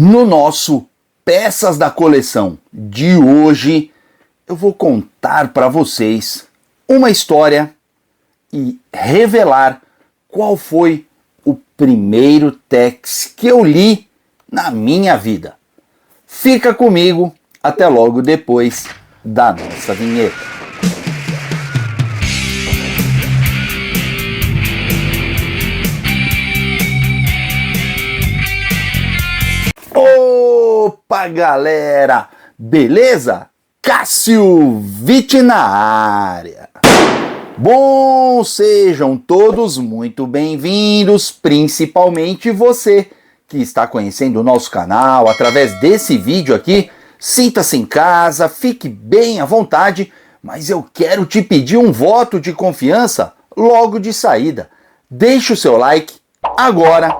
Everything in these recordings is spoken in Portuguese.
No nosso Peças da Coleção de hoje, eu vou contar para vocês uma história e revelar qual foi o primeiro tex que eu li na minha vida. Fica comigo até logo depois da nossa vinheta. Opa, galera! Beleza? Cássio Vitti na área. Bom, sejam todos muito bem-vindos, principalmente você que está conhecendo o nosso canal através desse vídeo aqui. Sinta-se em casa, fique bem à vontade, mas eu quero te pedir um voto de confiança logo de saída. Deixe o seu like agora,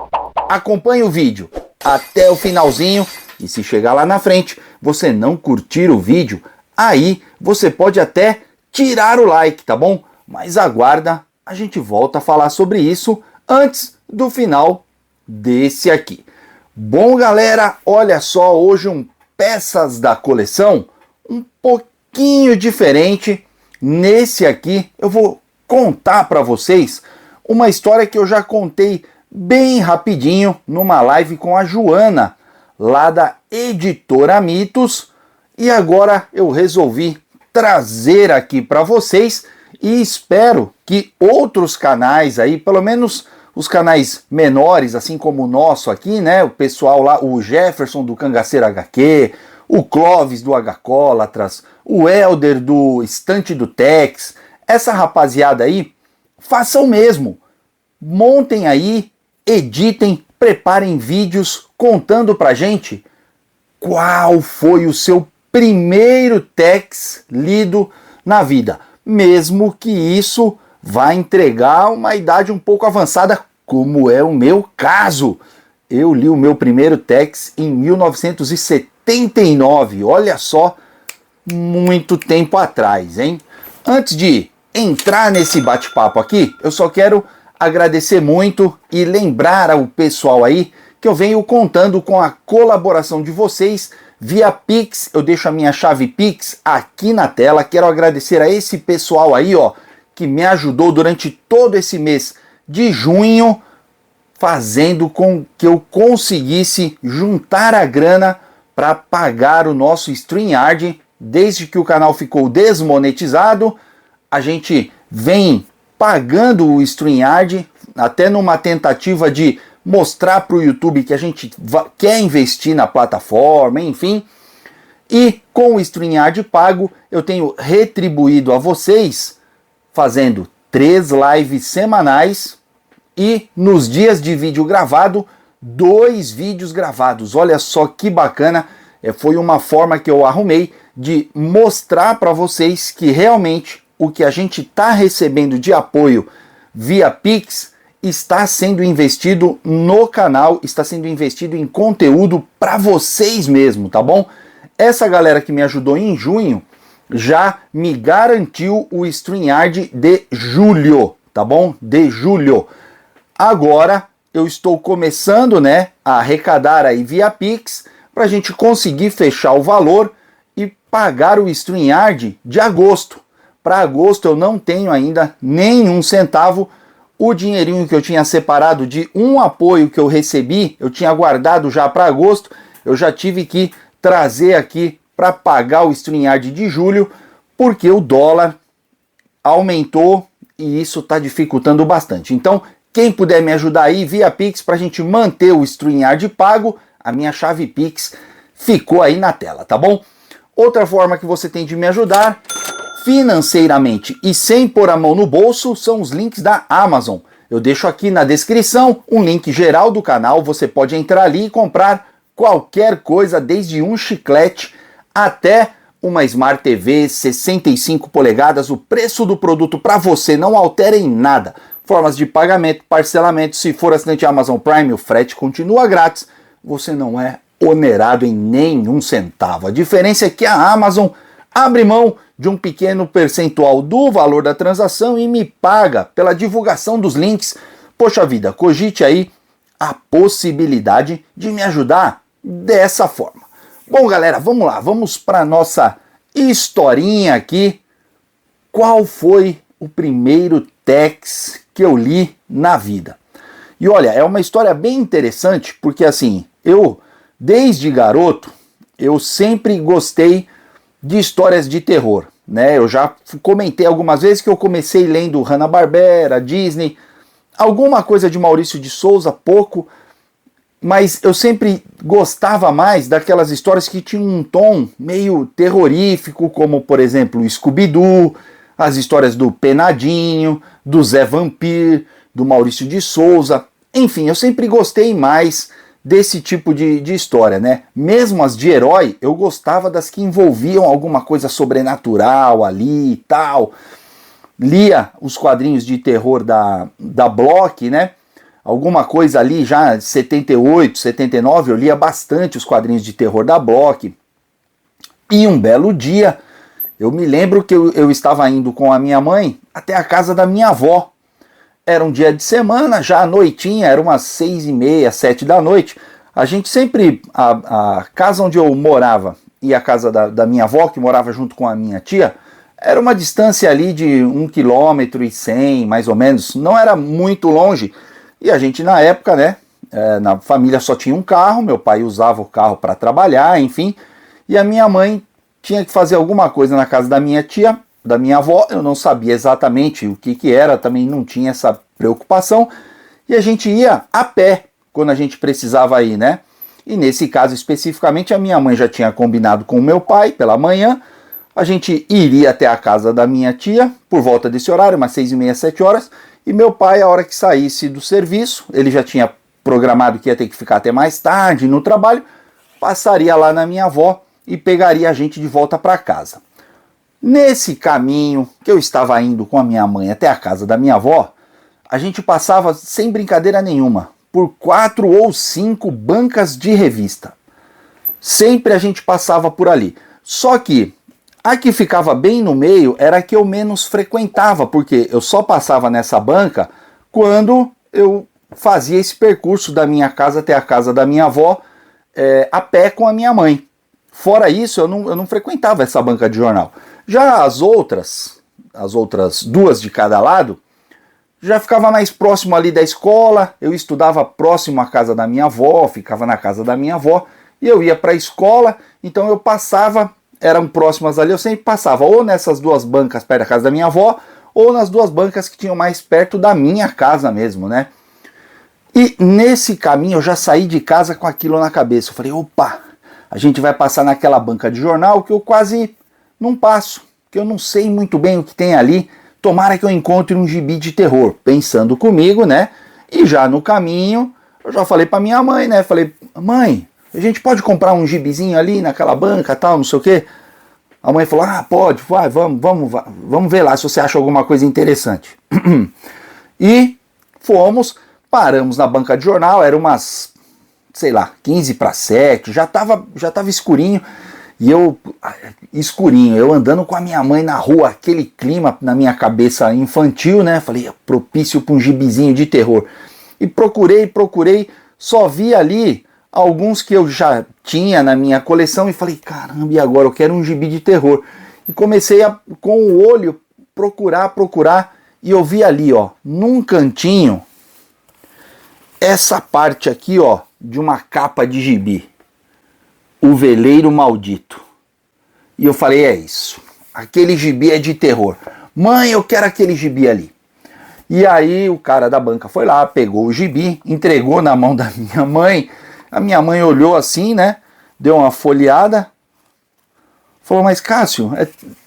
acompanhe o vídeo até o finalzinho e se chegar lá na frente você não curtir o vídeo, aí você pode até tirar o like, tá bom? Mas aguarda, a gente volta a falar sobre isso antes do final desse aqui. Bom, galera, olha só, hoje Peças da Coleção um pouquinho diferente. Nesse aqui eu vou contar para vocês uma história que eu já contei bem rapidinho numa live com a Joana, lá da Editora Mitos, e agora eu resolvi trazer aqui para vocês e espero que outros canais aí, pelo menos os canais menores, assim como o nosso aqui, né, o pessoal lá, o Jefferson do Cangaceiro HQ, o Clóvis do Hcólatras, o Helder do Estante do Tex, essa rapaziada aí, façam o mesmo, montem aí, editem, preparem vídeos contando pra gente qual foi o seu primeiro tex lido na vida, mesmo que isso vá entregar uma idade um pouco avançada, como é o meu caso. Eu li o meu primeiro tex em 1979, olha só, muito tempo atrás, hein? Antes de entrar nesse bate-papo aqui, eu só quero agradecer muito e lembrar ao pessoal aí que eu venho contando com a colaboração de vocês via Pix. Eu deixo a minha chave Pix aqui na tela. Quero agradecer a esse pessoal aí, ó, que me ajudou durante todo esse mês de junho, fazendo com que eu conseguisse juntar a grana para pagar o nosso StreamYard. Desde que o canal ficou desmonetizado, a gente vem pagando o StreamYard, até numa tentativa de mostrar para o YouTube que a gente quer investir na plataforma, enfim. E com o StreamYard pago, eu tenho retribuído a vocês fazendo 3 lives semanais e nos dias de vídeo gravado, 2 vídeos gravados. Olha só que bacana, foi uma forma que eu arrumei de mostrar para vocês que realmente o que a gente está recebendo de apoio via Pix está sendo investido no canal, está sendo investido em conteúdo para vocês mesmo, tá bom? Essa galera que me ajudou em junho já me garantiu o StreamYard de julho, tá bom? De julho. Agora eu estou começando, né, a arrecadar aí via Pix para a gente conseguir fechar o valor e pagar o StreamYard de agosto. Para agosto eu não tenho ainda nenhum centavo. O dinheirinho que eu tinha separado de um apoio que eu recebi, eu tinha guardado já para agosto, eu já tive que trazer aqui para pagar o StreamYard de julho, porque o dólar aumentou e isso está dificultando bastante. Então, quem puder me ajudar aí via Pix para a gente manter o StreamYard pago, a minha chave Pix ficou aí na tela, tá bom? Outra forma que você tem de me ajudar financeiramente e sem pôr a mão no bolso são os links da Amazon. Eu deixo aqui na descrição um link geral do canal, você pode entrar ali e comprar qualquer coisa, desde um chiclete até uma Smart TV 65 polegadas. O preço do produto para você não altera em nada. Formas de pagamento, parcelamento, se for assinante Amazon Prime, o frete continua grátis, você não é onerado em nenhum centavo. A diferença é que a Amazon abre mão de um pequeno percentual do valor da transação e me paga pela divulgação dos links. Poxa vida, cogite aí a possibilidade de me ajudar dessa forma. Bom, galera, vamos lá, vamos para nossa historinha aqui. Qual foi o primeiro Tex que eu li na vida? E olha, é uma história bem interessante, porque assim, desde garoto, eu sempre gostei de histórias de terror, né? Eu já comentei algumas vezes que eu comecei lendo Hanna-Barbera, Disney, alguma coisa de Maurício de Souza, pouco, mas eu sempre gostava mais daquelas histórias que tinham um tom meio terrorífico, como, por exemplo, o Scooby-Doo, as histórias do Penadinho, do Zé Vampir, do Maurício de Souza. Enfim, eu sempre gostei mais desse tipo de história, né? Mesmo as de herói, eu gostava das que envolviam alguma coisa sobrenatural ali e tal. Lia os quadrinhos de terror da Block, né? Alguma coisa ali já em 78, 79, eu lia bastante os quadrinhos de terror da Block. E um belo dia, eu me lembro que eu estava indo com a minha mãe até a casa da minha avó. Era um dia de semana, já à noitinha, era umas 6h30, 7 da noite. A gente sempre, a casa onde eu morava e a casa da minha avó, que morava junto com a minha tia, era uma distância ali de 1,1 km, mais ou menos, não era muito longe. E a gente na época, né, na família só tinha um carro, meu pai usava o carro para trabalhar, enfim, e a minha mãe tinha que fazer alguma coisa na casa da minha tia, da minha avó, eu não sabia exatamente o que era, também não tinha essa preocupação, e a gente ia a pé quando a gente precisava ir, né? E nesse caso especificamente a minha mãe já tinha combinado com o meu pai pela manhã, a gente iria até a casa da minha tia por volta desse horário, umas 6h30, 7 horas, e meu pai, a hora que saísse do serviço, ele já tinha programado que ia ter que ficar até mais tarde no trabalho, passaria lá na minha avó e pegaria a gente de volta para casa. Nesse caminho que eu estava indo com a minha mãe até a casa da minha avó, a gente passava, sem brincadeira nenhuma, por 4 ou 5 bancas de revista. Sempre a gente passava por ali. Só que a que ficava bem no meio era a que eu menos frequentava, porque eu só passava nessa banca quando eu fazia esse percurso da minha casa até a casa da minha avó a pé com a minha mãe. Fora isso, eu não frequentava essa banca de jornal. Já as outras 2 de cada lado, já ficava mais próximo ali da escola, eu estudava próximo à casa da minha avó, ficava na casa da minha avó, e eu ia para a escola, então eu passava, eram próximas ali, eu sempre passava ou nessas 2 bancas perto da casa da minha avó, ou nas 2 bancas que tinham mais perto da minha casa mesmo, né? E nesse caminho eu já saí de casa com aquilo na cabeça, eu falei, opa, a gente vai passar naquela banca de jornal que eu quase não passo, que eu não sei muito bem o que tem ali, tomara que eu encontre um gibi de terror, pensando comigo, né? E já no caminho, eu já falei pra minha mãe, né? Falei, mãe, a gente pode comprar um gibizinho ali naquela banca, tal, não sei o quê? A mãe falou, pode, vai, vamos ver lá se você acha alguma coisa interessante. E fomos, paramos na banca de jornal, era umas, sei lá, 15 para 7, já tava escurinho. E eu andando com a minha mãe na rua, aquele clima na minha cabeça infantil, né? Falei, propício para um gibizinho de terror. E procurei, só vi ali alguns que eu já tinha na minha coleção e falei, caramba, e agora? Eu quero um gibi de terror. E comecei com o olho, procurar, e eu vi ali, ó, num cantinho, essa parte aqui, ó, de uma capa de gibi. O Veleiro Maldito. E eu falei, é isso. Aquele gibi é de terror. Mãe, eu quero aquele gibi ali. E aí o cara da banca foi lá, pegou o gibi, entregou na mão da minha mãe. A minha mãe olhou assim, né? Deu uma folheada. Falou, mas Cássio, é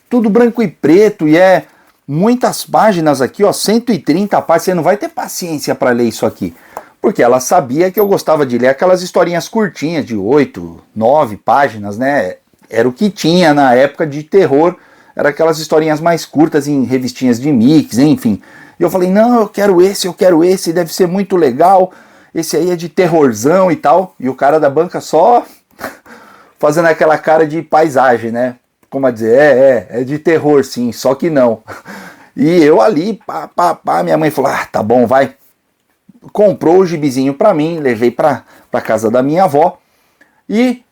tudo branco e preto e é muitas páginas aqui, ó, 130 páginas. Você não vai ter paciência para ler isso aqui. Porque ela sabia que eu gostava de ler aquelas historinhas curtinhas de 8, 9 páginas, né? Era o que tinha na época de terror, era aquelas historinhas mais curtas em revistinhas de mix, enfim. E eu falei, não, eu quero esse, deve ser muito legal, esse aí é de terrorzão e tal. E o cara da banca só fazendo aquela cara de paisagem, né? Como a dizer, é de terror sim, só que não. E eu ali, minha mãe falou, tá bom, vai. Comprou o gibizinho pra mim, levei pra casa da minha avó. E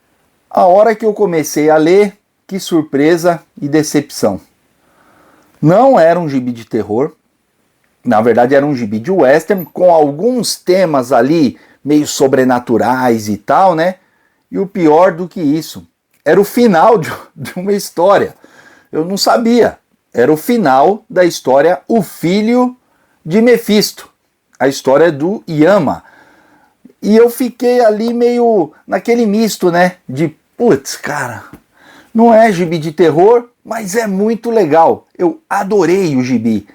a hora que eu comecei a ler, que surpresa e decepção. Não era um gibi de terror, na verdade era um gibi de western, com alguns temas ali meio sobrenaturais e tal, né? E o pior do que isso, era o final de uma história. Eu não sabia. Era o final da história O Filho de Mefisto, a história do Yama. E eu fiquei ali meio naquele misto, né? De, putz, cara, não é gibi de terror, mas é muito legal. Eu adorei o gibi.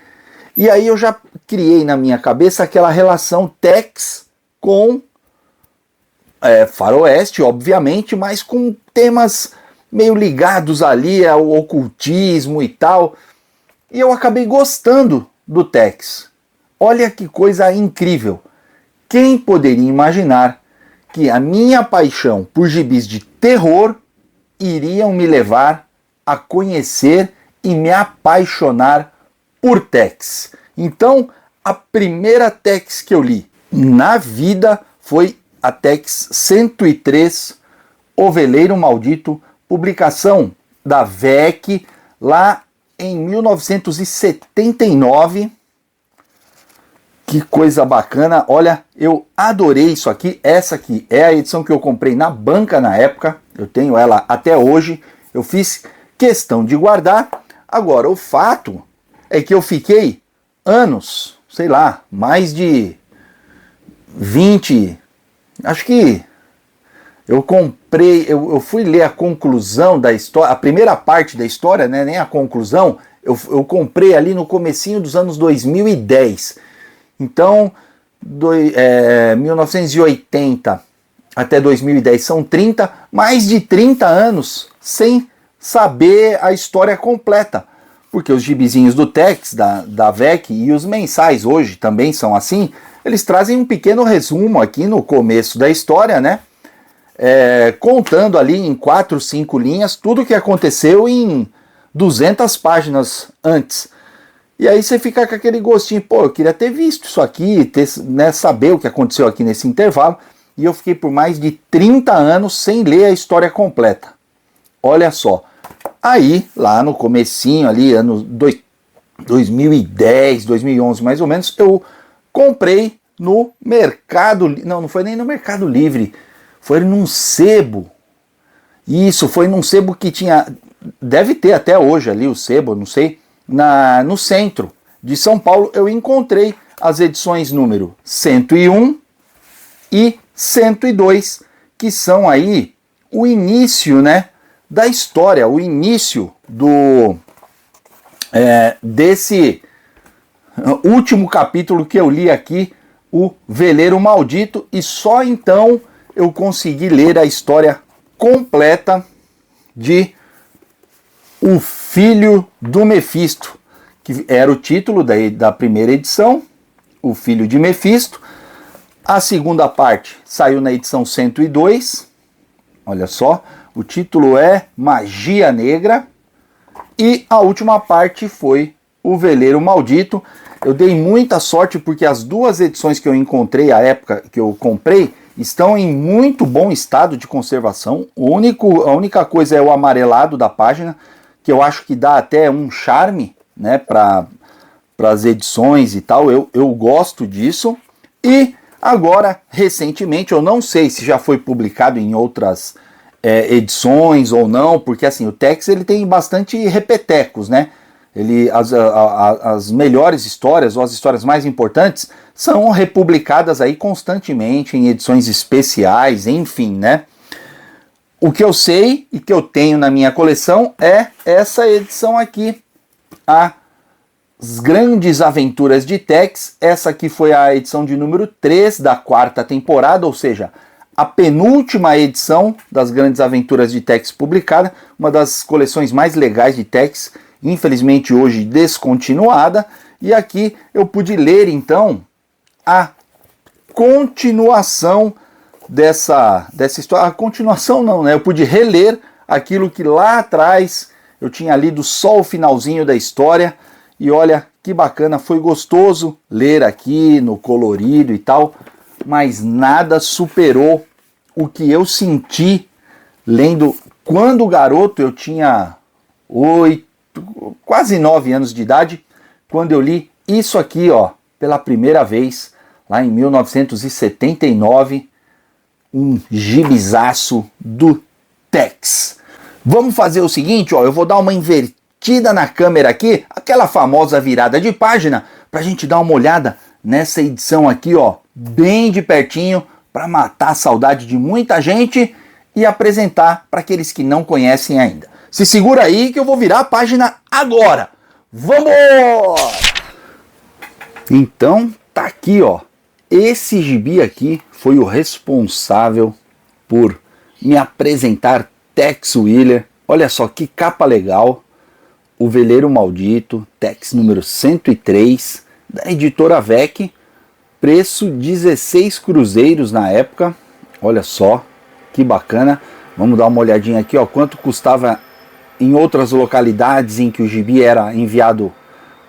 E aí eu já criei na minha cabeça aquela relação Tex com faroeste, obviamente, mas com temas meio ligados ali ao ocultismo e tal. E eu acabei gostando do Tex. Olha que coisa incrível. Quem poderia imaginar que a minha paixão por gibis de terror iriam me levar a conhecer e me apaixonar por Tex? Então, a primeira Tex que eu li na vida foi a Tex 103, O Veleiro Maldito, publicação da VEC, lá em 1979. Que coisa bacana, olha, eu adorei isso aqui. Essa aqui é a edição que eu comprei na banca na época, eu tenho ela até hoje, eu fiz questão de guardar. Agora, o fato é que eu fiquei anos, sei lá, mais de 20, acho que eu comprei, eu fui ler a conclusão da história, a primeira parte da história, né, nem a conclusão, eu comprei ali no comecinho dos anos 2010. Então, 1980 até 2010 são mais de 30 anos sem saber a história completa. Porque os gibizinhos do Tex, da VEC e os mensais hoje também são assim, eles trazem um pequeno resumo aqui no começo da história, né? Contando ali em 4, 5 linhas tudo o que aconteceu em 200 páginas antes. E aí você fica com aquele gostinho, pô, eu queria ter visto isso aqui, né, saber o que aconteceu aqui nesse intervalo. E eu fiquei por mais de 30 anos sem ler a história completa. Olha só. Aí, lá no comecinho ali, ano 2010, 2011 mais ou menos, eu comprei no Mercado... Não foi nem no Mercado Livre, foi num sebo. Isso, foi num sebo que tinha... Deve ter até hoje ali o sebo, não sei... No centro de São Paulo, eu encontrei as edições número 101 e 102, que são aí o início, né, da história, o início desse último capítulo que eu li aqui, O Veleiro Maldito, e só então eu consegui ler a história completa de O Filho do Mefisto, que era o título da primeira edição, O Filho de Mefisto. A segunda parte saiu na edição 102, olha só, o título é Magia Negra, e a última parte foi O Veleiro Maldito. Eu dei muita sorte porque as duas edições que eu encontrei à época que eu comprei estão em muito bom estado de conservação. A única coisa é o amarelado da página, que eu acho que dá até um charme, né, para as edições e tal. Eu gosto disso. E agora, recentemente, eu não sei se já foi publicado em outras edições ou não, porque assim, o Tex ele tem bastante repetecos, né? As melhores histórias, ou as histórias mais importantes, são republicadas aí constantemente em edições especiais, enfim, né? O que eu sei e que eu tenho na minha coleção é essa edição aqui, As Grandes Aventuras de Tex. Essa aqui foi a edição de número 3 da 4ª temporada, ou seja, a penúltima edição das Grandes Aventuras de Tex publicada, uma das coleções mais legais de Tex, infelizmente hoje descontinuada. E aqui eu pude ler então a continuação dessa história. A continuação não, né? Eu pude reler aquilo que lá atrás eu tinha lido só o finalzinho da história. E olha que bacana, foi gostoso ler aqui no colorido e tal, mas nada superou o que eu senti lendo quando garoto, eu tinha 8, quase 9 anos de idade, quando eu li isso aqui, ó, pela primeira vez, lá em 1979, um gibizaço do Tex. Vamos fazer o seguinte, ó, eu vou dar uma invertida na câmera aqui, aquela famosa virada de página, pra gente dar uma olhada nessa edição aqui, ó, bem de pertinho, para matar a saudade de muita gente e apresentar para aqueles que não conhecem ainda. Se segura aí que eu vou virar a página agora. Vamos! Então, tá aqui, ó. Esse gibi aqui foi o responsável por me apresentar Tex Willer. Olha só que capa legal. O Veleiro Maldito, Tex número 103, da editora VEC. Preço 16 cruzeiros na época. Olha só que bacana. Vamos dar uma olhadinha aqui, ó, quanto custava em outras localidades em que o gibi era enviado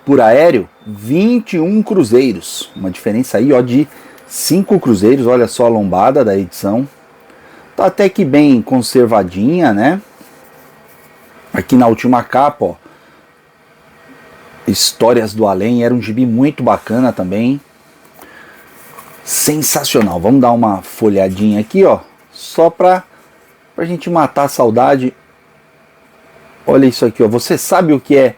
por aéreo. 21 cruzeiros. Uma diferença aí, ó, de 5 cruzeiros. Olha só a lombada da edição. Tá até que bem conservadinha, né? Aqui na última capa, ó, Histórias do Além. Era um gibi muito bacana também. Sensacional. Vamos dar uma folhadinha aqui, ó, só pra gente matar a saudade. Olha isso aqui, ó. Você sabe o que é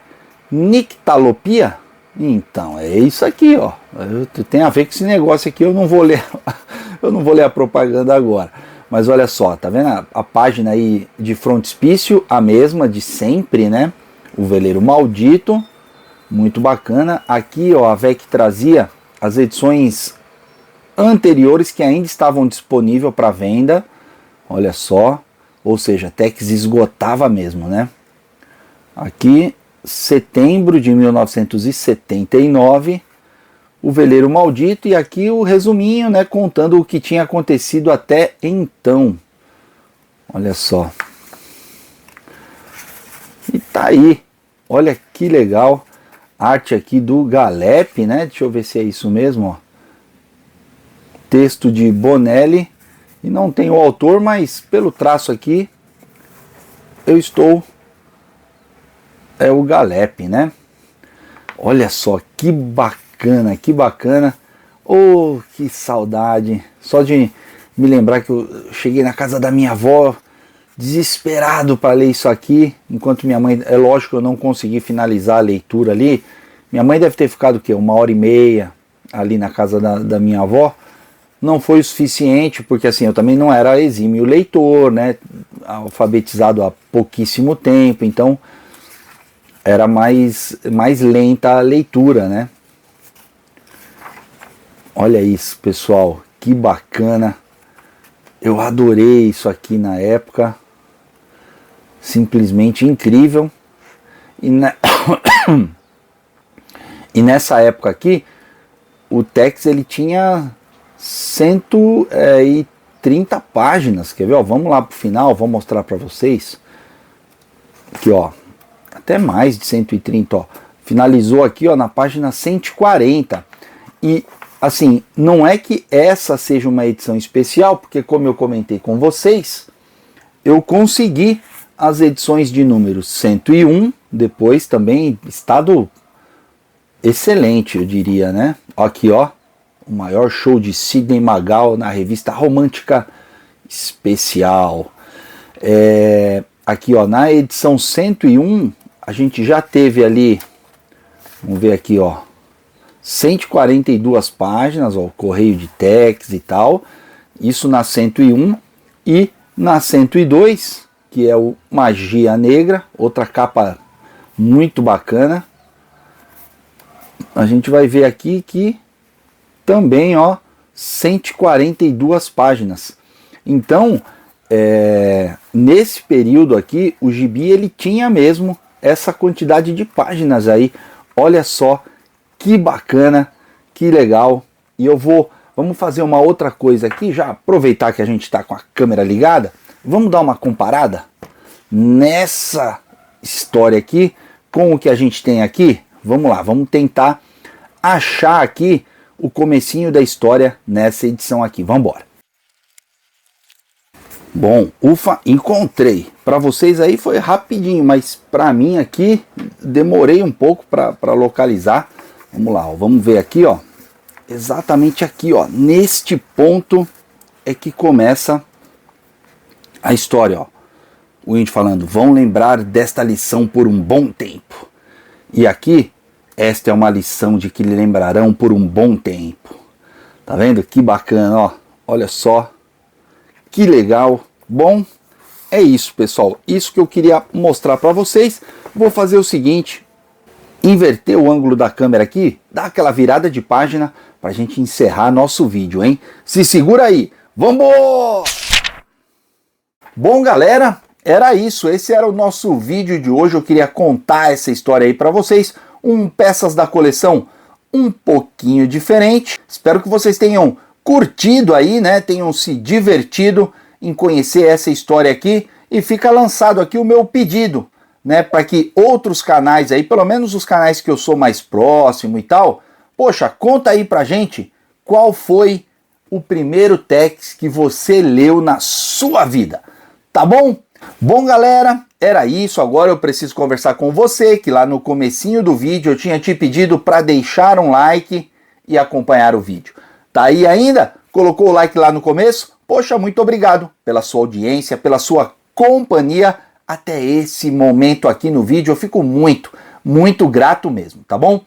nictalopia? Então, é isso aqui, ó. Tem a ver com esse negócio aqui, eu não vou ler a propaganda agora. Mas olha só, tá vendo a página aí de frontispício, a mesma de sempre, né? O Veleiro Maldito, muito bacana. Aqui, ó, a VEC trazia as edições anteriores que ainda estavam disponíveis para venda. Olha só, ou seja, Tex esgotava mesmo, né? Aqui, setembro de 1979, o Veleiro Maldito, e aqui o resuminho, né, contando o que tinha acontecido até então. Olha só. E tá aí. Olha que legal. Arte aqui do Galep, né? Deixa eu ver se é isso mesmo, ó. Texto de Bonelli, e não tem o autor, mas pelo traço aqui eu estou, é o Galep, né? Olha só que bacana, que bacana. Oh, que saudade, só de me lembrar que eu cheguei na casa da minha avó desesperado para ler isso aqui, enquanto minha mãe, é lógico que eu não consegui finalizar a leitura ali. Minha mãe deve ter ficado o quê? 1h30 ali na casa da minha avó. Não foi o suficiente, porque assim, eu também não era exímio leitor, né? Alfabetizado há pouquíssimo tempo, então era mais lenta a leitura, né? Olha isso, pessoal, que bacana. Eu adorei isso aqui na época. Simplesmente incrível. E nessa época aqui, o Tex ele tinha 130 páginas, quer ver? Ó, vamos lá pro final, vou mostrar para vocês. Aqui, ó, até mais de 130, ó. Finalizou aqui, ó, na página 140. E assim, não é que essa seja uma edição especial, porque como eu comentei com vocês, eu consegui as edições de número 101, depois também estado excelente, eu diria, né? Aqui, ó, o maior show de Sidney Magal na revista Romântica Especial. Aqui, ó, na edição 101, a gente já teve ali, vamos ver aqui, ó, 142 páginas, ó, o Correio de Tex e tal. Isso na 101. E na 102, que é o Magia Negra, outra capa muito bacana. A gente vai ver aqui que também, ó, 142 páginas. Então, nesse período aqui, o gibi ele tinha mesmo essa quantidade de páginas aí. Olha só que bacana, que legal. E vamos fazer uma outra coisa aqui, já aproveitar que a gente está com a câmera ligada. Vamos dar uma comparada nessa história aqui com o que a gente tem aqui. Vamos lá, vamos tentar achar aqui o comecinho da história nessa edição aqui. Vamos embora. Bom, ufa, encontrei. Para vocês aí foi rapidinho, mas para mim aqui demorei um pouco para localizar. Vamos lá, ó, vamos ver aqui, ó. Exatamente aqui, ó, neste ponto é que começa a história, ó. O índio falando: vão lembrar desta lição por um bom tempo. E aqui, esta é uma lição de que lhe lembrarão por um bom tempo. Tá vendo? Que bacana, ó. Olha só. Que legal. Bom, é isso, pessoal. Isso que eu queria mostrar para vocês. Vou fazer o seguinte. Inverter o ângulo da câmera aqui. Dar aquela virada de página para a gente encerrar nosso vídeo, hein? Se segura aí. Vamos! Bom, galera, era isso. Esse era o nosso vídeo de hoje. Eu queria contar essa história aí para vocês. Peças da coleção um pouquinho diferente. Espero que vocês tenham curtido aí, né? Tenham se divertido em conhecer essa história aqui. E fica lançado aqui o meu pedido, né? Para que outros canais aí, pelo menos os canais que eu sou mais próximo e tal, poxa, conta aí pra gente qual foi o primeiro text que você leu na sua vida. Tá bom? Bom, galera, era isso. Agora eu preciso conversar com você, que lá no comecinho do vídeo eu tinha te pedido para deixar um like e acompanhar o vídeo. Tá aí ainda? Colocou o like lá no começo? Poxa, muito obrigado pela sua audiência, pela sua companhia até esse momento aqui no vídeo. Eu fico muito grato mesmo, tá bom?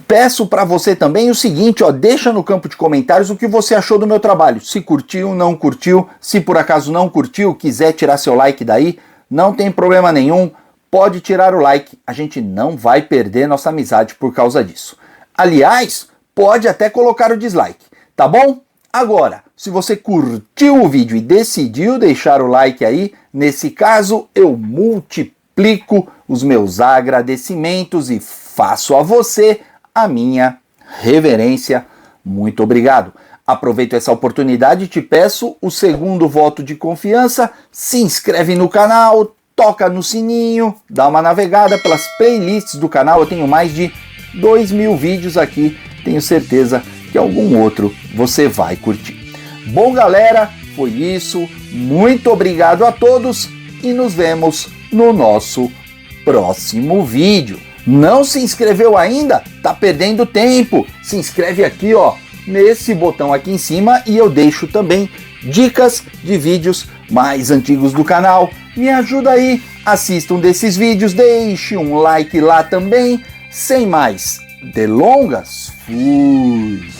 Peço para você também o seguinte, ó, deixa no campo de comentários o que você achou do meu trabalho. Se curtiu, não curtiu, se por acaso não curtiu, quiser tirar seu like daí, não tem problema nenhum, pode tirar o like. A gente não vai perder nossa amizade por causa disso. Aliás, pode até colocar o dislike, tá bom? Agora, se você curtiu o vídeo e decidiu deixar o like aí, nesse caso eu multiplico os meus agradecimentos e faço a você a minha reverência. Muito obrigado. Aproveito essa oportunidade e te peço o segundo voto de confiança. Se inscreve no canal, toca no sininho, dá uma navegada pelas playlists do canal. Eu tenho mais de 2.000 vídeos aqui. Tenho certeza que algum outro você vai curtir. Bom, galera, foi isso. Muito obrigado a todos e nos vemos no nosso próximo vídeo. Não se inscreveu ainda? Tá perdendo tempo. Se inscreve aqui, ó, nesse botão aqui em cima, e eu deixo também dicas de vídeos mais antigos do canal. Me ajuda aí, assista um desses vídeos, deixe um like lá também. Sem mais delongas, fui!